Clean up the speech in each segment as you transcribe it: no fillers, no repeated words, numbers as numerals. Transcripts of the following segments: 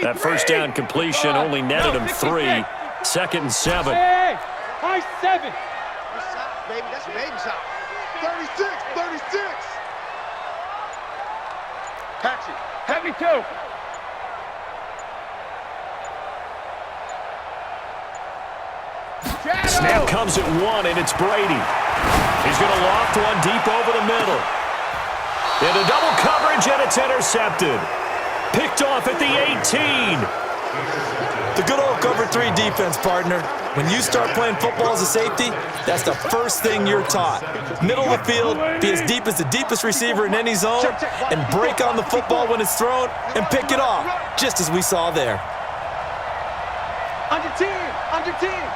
That first down completion only netted him 3. 2nd and 7. Hey, high 7. Baby, that's a baby shot. 36, 36. Catch it. Heavy 2. Snap comes at 1, and it's Brady. He's going to loft one deep over the middle. Into double coverage, and it's intercepted. Picked off at the 18. The good old cover 3 defense, partner. When you start playing football as a safety, that's the first thing you're taught. Middle of the field, be as deep as the deepest receiver in any zone, and break on the football when it's thrown and pick it off, just as we saw there. Under 10,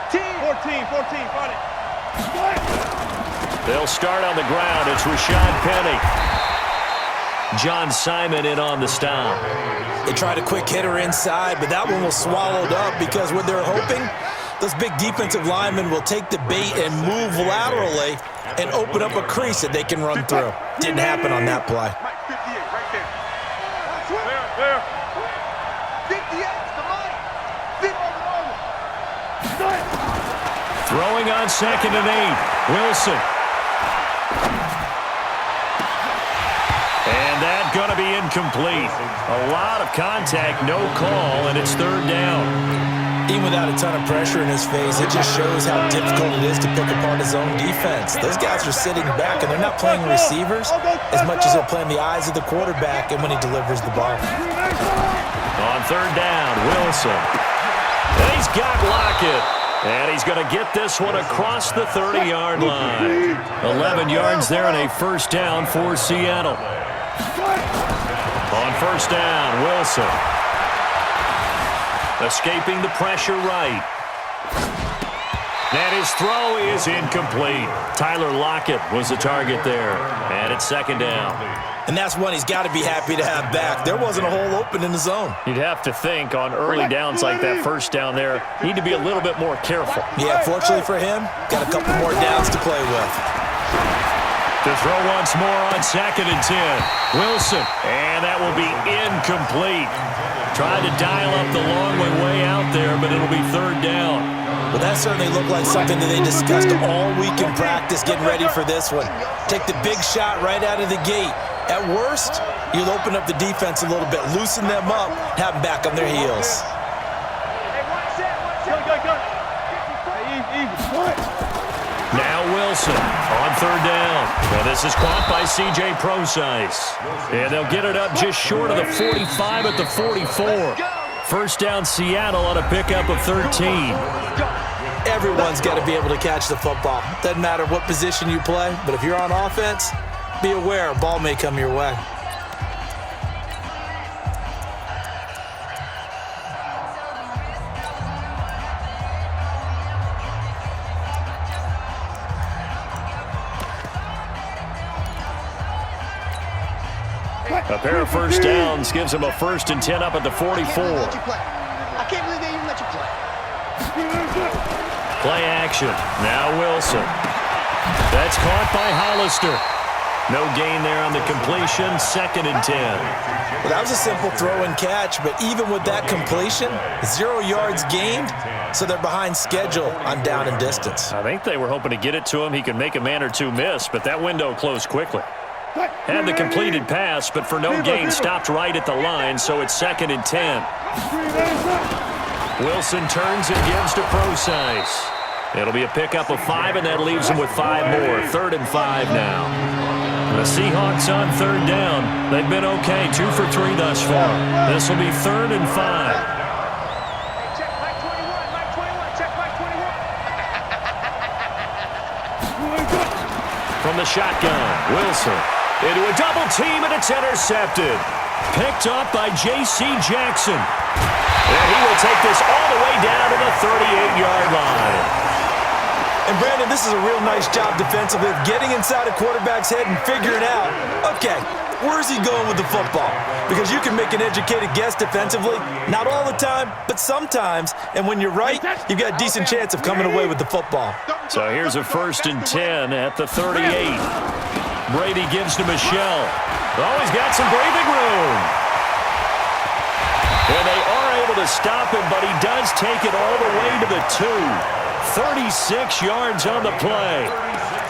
10. 14, run it. They'll start on the ground. It's Rashad Penny. John Simon in on the stop. They tried a quick hitter inside, but that one was swallowed up because what they're hoping, those big defensive linemen will take the bait and move laterally and open up a crease that they can run through. Didn't happen on that play. 58, right there. Clear. 58, come on. 50. Throwing on 2nd and 8. Wilson. And that's going to be incomplete. A lot of contact, no call, and it's 3rd down. Even without a ton of pressure in his face, it just shows how difficult it is to pick apart his own defense. Those guys are sitting back, and they're not playing receivers as much as they're playing the eyes of the quarterback and when he delivers the ball. On 3rd down, Wilson. And he's got Lockett. And he's going to get this one across the 30-yard line. 11 yards there and a first down for Seattle. On 1st down, Wilson. Escaping the pressure right. And his throw is incomplete. Tyler Lockett was the target there. And it's 2nd down. And that's one he's got to be happy to have back. There wasn't a hole open in the zone. You'd have to think on early downs like that first down there, need to be a little bit more careful. Yeah, fortunately for him, got a couple more downs to play with. To throw once more on 2nd and 10. Wilson. And that will be incomplete. Tried to dial up the long way out there, but it'll be 3rd down. Well, that certainly looked like something that they discussed all week in practice getting ready for this one. Take the big shot right out of the gate. At worst, you'll open up the defense a little bit, loosen them up, have them back on their heels. Now Wilson on 3rd down. Now this is caught by C.J. Procise. And they'll get it up just short of the 45 at the 44. First down Seattle on a pickup of 13. Everyone's got to be able to catch the football. Doesn't matter what position you play, but if you're on offense, be aware a ball may come your way. A pair of first downs gives him a 1st and 10 up at the 44. I can't believe they even let you play. Play action. Now Wilson. That's caught by Hollister. No gain there on the completion. 2nd and 10. Well, that was a simple throw and catch, but even with that completion, 0 yards gained, so they're behind schedule on down and distance. I think they were hoping to get it to him. He could make a man or two miss, but that window closed quickly. Had the completed pass, but for no gain, stopped right at the line, so it's 2nd and 10. Wilson turns and gives to Procise. It'll be a pickup of 5, and that leaves him with 5 more. 3rd and 5 now. The Seahawks on 3rd down. They've been okay, 2 for 3 thus far. This will be 3rd and 5. Check Mike 21, Mike 21, check Mike 21. From the shotgun, Wilson into a double team, and it's intercepted. Picked up by J.C. Jackson. And he will take this all the way down to the 38-yard line. And, Brandon, this is a real nice job defensively of getting inside a quarterback's head and figuring out, okay, where's he going with the football? Because you can make an educated guess defensively, not all the time, but sometimes. And when you're right, you've got a decent chance of coming away with the football. So here's a 1st and 10 at the 38. Brady gives to Michelle. Oh, he's got some breathing room. And they are able to stop him, but he does take it all the way to the 2. 36 yards on the play.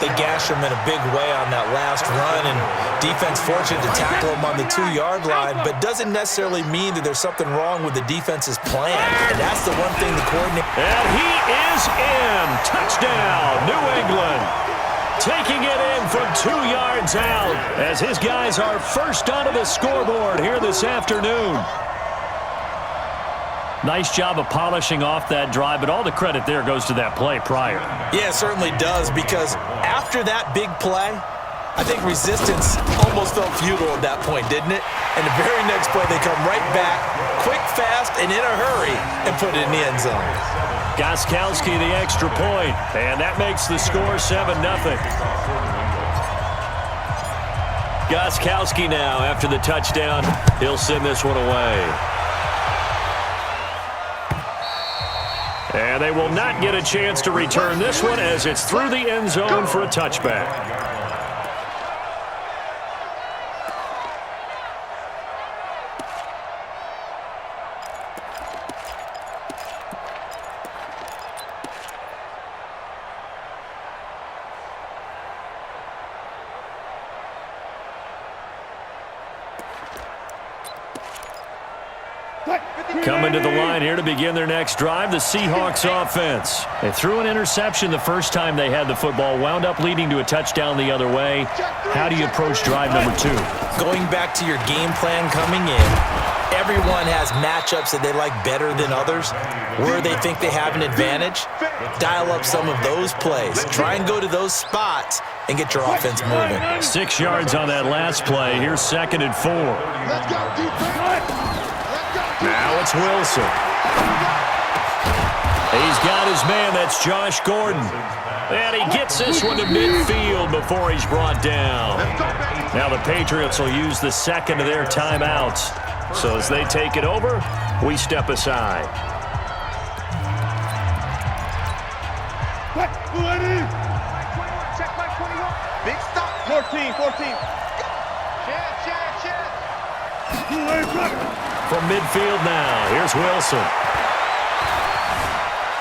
They gashed him in a big way on that last run, and defense fortunate to tackle him on the 2-yard line, but doesn't necessarily mean that there's something wrong with the defense's plan. And that's the one thing the coordinator... And he is in. Touchdown, New England. Taking it in from 2 yards out as his guys are first onto the scoreboard here this afternoon. Nice job of polishing off that drive, but all the credit there goes to that play prior. Yeah, it certainly does, because after that big play, I think resistance almost felt futile at that point, didn't it? And the very next play, they come right back, quick, fast, and in a hurry, and put it in the end zone. Gostkowski the extra point, and that makes the score 7-0. Gostkowski now, after the touchdown, he'll send this one away. And they will not get a chance to return this one as it's through the end zone for a touchback. Coming to the line here to begin their next drive, the Seahawks offense. They threw an interception the first time they had the football, wound up leading to a touchdown the other way. How do you approach drive number 2? Going back to your game plan coming in, everyone has matchups that they like better than others. Where they think they have an advantage, dial up some of those plays. Try and go to those spots and get your offense moving. 6 yards on that last play. Here's 2nd and 4. Let's go, defense. Now it's Wilson. He's got his man. That's Josh Gordon. And he gets this one to midfield before he's brought down. Now the Patriots will use the second of their timeouts. So as they take it over, we step aside. Check my 21. Big stop. 14. From midfield now, here's Wilson.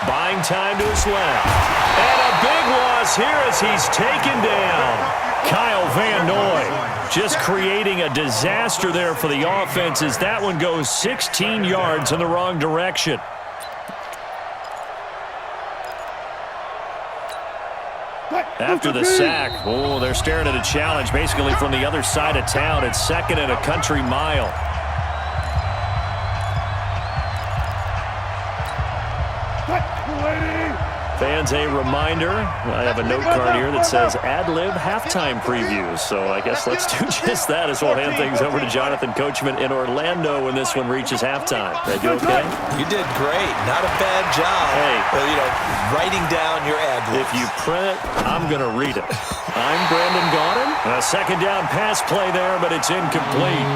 Buying time to his left. And a big loss here as he's taken down. Kyle Van Noy just creating a disaster there for the offense as that one goes 16 yards in the wrong direction. After the sack, they're staring at a challenge basically from the other side of town. It's 2nd and a country mile. Fans, a reminder, I have a note card here that says ad-lib halftime previews. So I guess let's do just that as we'll hand things over to Jonathan Coachman in Orlando when this one reaches halftime. Did I do okay? You did great. Not a bad job. Hey. Well, writing down your ad-libs. If you print it, I'm going to read it. I'm Brandon Gaudin. A 2nd down pass play there, but it's incomplete.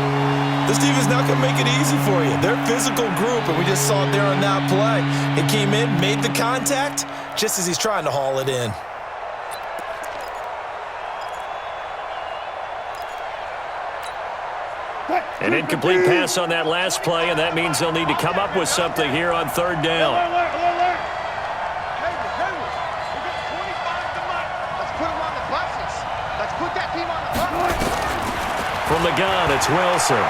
This team is not going to make it easy for you. They're a physical group, and we just saw it there on that play. It came in, made the contact, just as he's trying to haul it in. An incomplete pass on that last play, and that means they'll need to come up with something here on 3rd down. Let's put him on the buses. Let's put that team on the bus. From the gun, it's Wilson.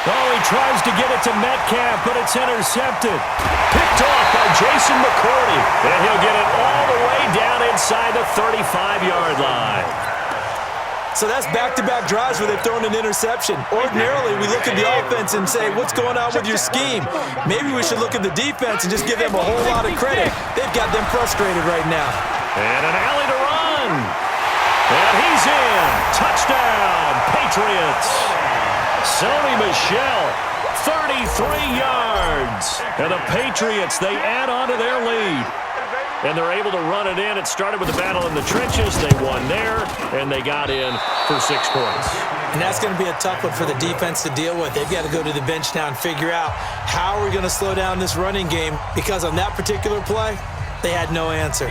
Oh, he tries to get it to Metcalf, but it's intercepted. Picked off by Jason McCourty. And he'll get it all the way down inside the 35-yard line. So that's back-to-back drives where they've thrown an interception. Ordinarily, we look at the offense and say, what's going on with your scheme? Maybe we should look at the defense and just give them a whole lot of credit. They've got them frustrated right now. And an alley to run. And he's in. Touchdown, Patriots. Sony Michel, 33 yards. And the Patriots, they add on to their lead. And they're able to run it in. It started with a battle in the trenches. They won there, and they got in for 6 points. And that's going to be a tough one for the defense to deal with. They've got to go to the bench now and figure out how are we going to slow down this running game, because on that particular play, they had no answer.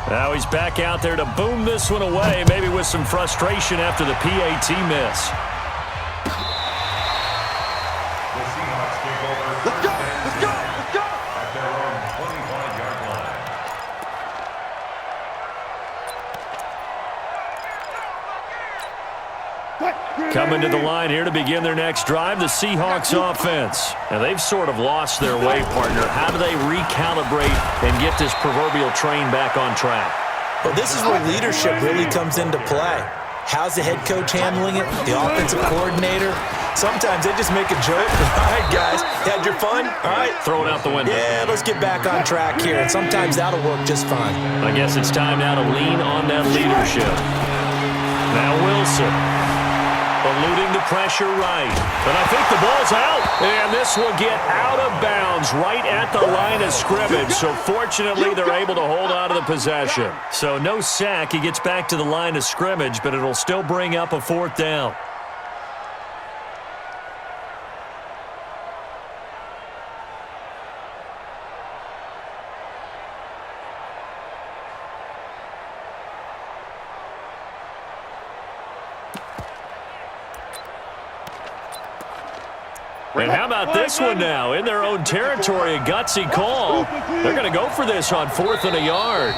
Now he's back out there to boom this one away, maybe with some frustration after the PAT miss. Let's go! Let's go! Let's go! At their own 25-yard line. Coming to the line here to begin their next drive, the Seahawks offense. And they've sort of lost their way, partner. How do they recalibrate and get this proverbial train back on track? Well, this is where leadership really comes into play. How's the head coach handling it? The offensive coordinator? Sometimes they just make a joke. All right, guys, had your fun? All right. Throw it out the window. Yeah, let's get back on track here. And sometimes that'll work just fine. I guess it's time now to lean on that leadership. Now Wilson. Eluding the pressure right. But I think the ball's out. And this will get out of bounds right at the line of scrimmage. So fortunately, they're able to hold on to the possession. So no sack. He gets back to the line of scrimmage, but it'll still bring up a fourth down. And how about this one now? In their own territory, a gutsy call. They're going to go for this on 4th and a yard.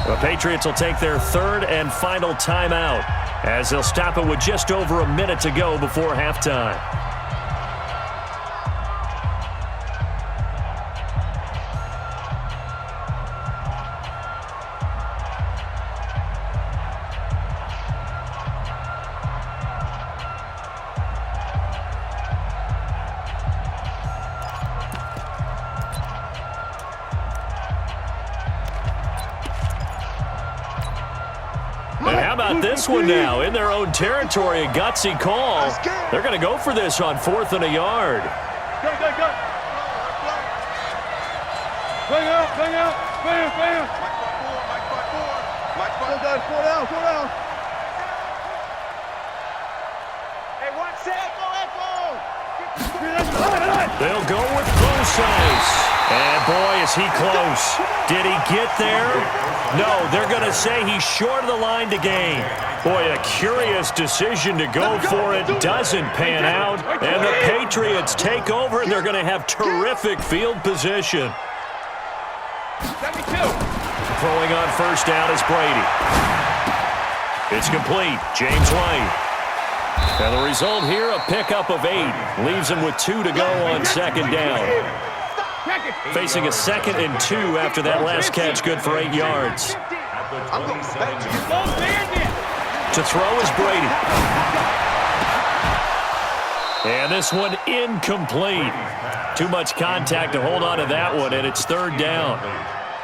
The Patriots will take their third and final timeout as they'll stop it with just over a minute to go before halftime. And how about this one now? In their own territory, a gutsy call. They're going to go for this on 4th and a yard. Go, go, go. Bang out, bang out, bang, bang. Mike 5-4. Four down, four down. Hey, one set, go, They'll go with Process. And boy, is he close. Did he get there? No, they're going to say he's short of the line to gain. Boy, a curious decision to go for it. Doesn't pan out. And the Patriots take over, and they're going to have terrific field position. 72. Throwing on first down is Brady. It's complete. James White. And the result here, a pickup of 8. Leaves him with 2 to go on second down. Facing a 2nd and 2 after that last catch, good for 8 yards. To throw is Brady. And this one incomplete. Too much contact to hold on to that one, and it's 3rd down.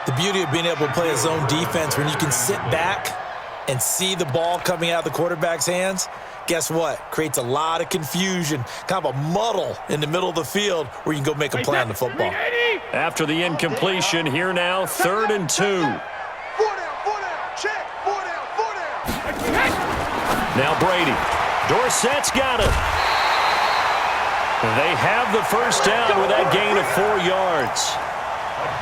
The beauty of being able to play a zone defense when you can sit back and see the ball coming out of the quarterback's hands, guess what? Creates a lot of confusion, kind of a muddle in the middle of the field where you can go make a play on the football. After the incompletion, here now, 3rd and 2. 4 down, check, 4 down. Now Brady. Dorsett's got it. They have the first down with that gain of 4 yards.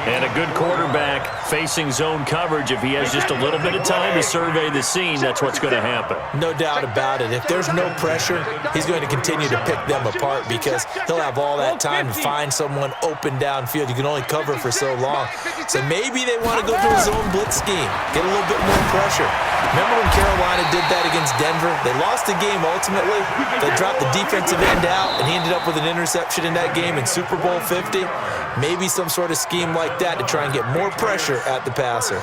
And a good quarterback facing zone coverage. If he has just a little bit of time to survey the scene, that's what's going to happen. No doubt about it. If there's no pressure, he's going to continue to pick them apart because he'll have all that time to find someone open downfield. You can only cover for so long. So maybe they want to go to a zone blitz scheme, get a little bit more pressure. Remember when Carolina did that against Denver? They lost the game ultimately. They dropped the defensive end out, and he ended up with an interception in that game in Super Bowl 50. Maybe some sort of scheme like that to try and get more pressure at the passer. A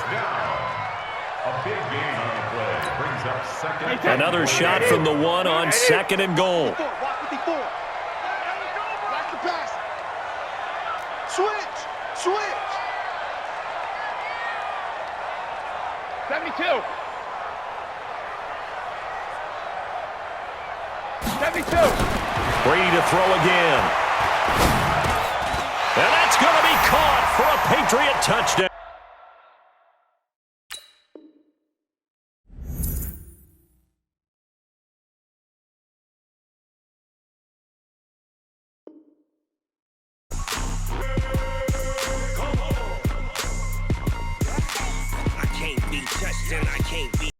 big gain on the play. Brings up 2nd. Another shot from the 1 on 2nd and goal. Watch 54. Watch the pass. Switch. 72. 72. Brady to throw again. And that's going to be caught for a Patriot touchdown.